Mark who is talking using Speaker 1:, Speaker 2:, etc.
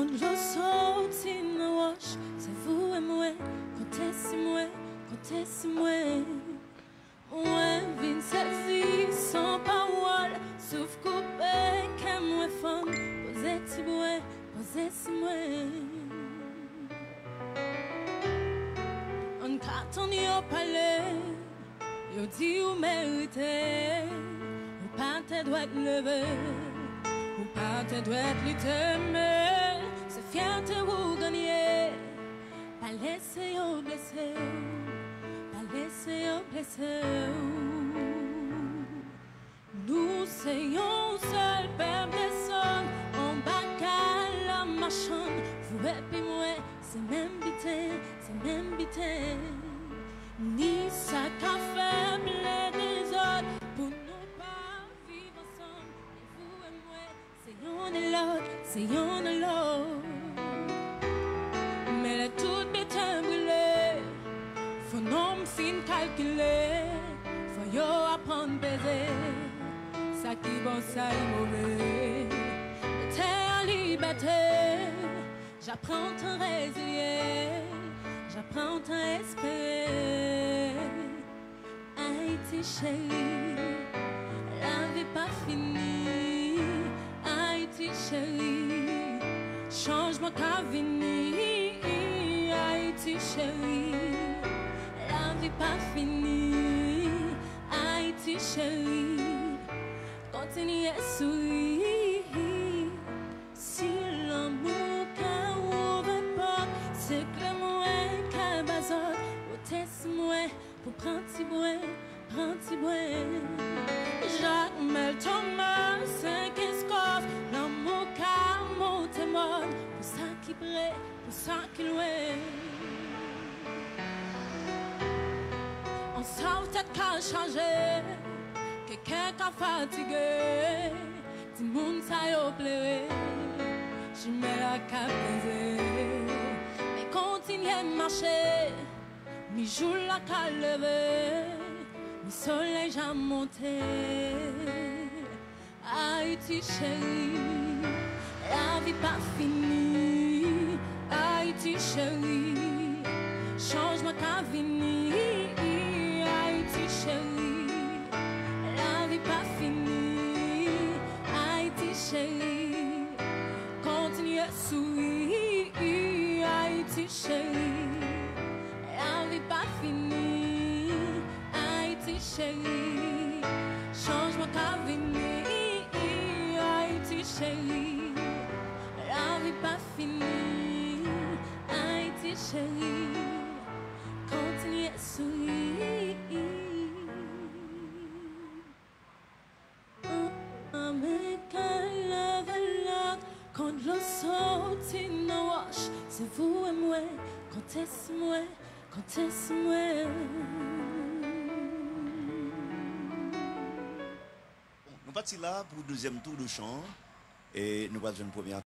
Speaker 1: Quand je sorti dans wash, c'est vous et moi. Quand est-ce moi? Moi, vine saisi sans parole, sauf coupé, qu'aime moi femme. Posez-si moi. En carton yo palais, yo dit ou mérité, ou pas te doit lever, ou pas te doit lutter, mais c'est fierté ou gagner, pas laisser yo blesser, pas laisser yo blesser. Nous soyons seul peuple des sons, en bas à la marchande, vous et puis moi, c'est même bité, ni ça qu'a faible des autres, pour nous pas vivre ensemble, et vous et moi, c'est y'en et l'autre, mais la toute bête brûlée, faut non me fin calculer, faut yo apprendre à baiser, ça qui bon, ça est mauvais, terre liberté. J'apprends à résilier, j'apprends à espérer. Haïti chérie, la vie pas finie. Haïti chérie, changement qu'a venu. Haïti chérie, la vie pas finie. Haïti chérie, continue à sourire. Si l'amour c'est que moi qu'à bazar, au test moi pour prendre petit bois. Jacques Mel Thomas, 5 escorts, l'amour qu'a monté mode, pour ça qui brille, pour ça qui loin. On sort peut-être qu'à changer, quelqu'un qu'a fatigué, tout le monde ça y a plairé, j'y mets la cape brisée. Continue à marcher, mi jour la qu'à lever, mi soleil j'ai monté. Haïti chérie, la vie pas finie. Haïti chérie, changement qu'a venu. Haïti chérie, la vie pas finie. Haïti chérie, continue à sourire. Haïti chérie, la vie pas finie. Haïti chérie, changement qu'a venu. Haïti chérie, la vie pas finie. Haïti chérie, continue à sourire. Quand l'eau sortit dans wash, c'est vous et moi. Quand est-ce moi?
Speaker 2: Nous partons là pour le deuxième tour de chant et nous passons une première.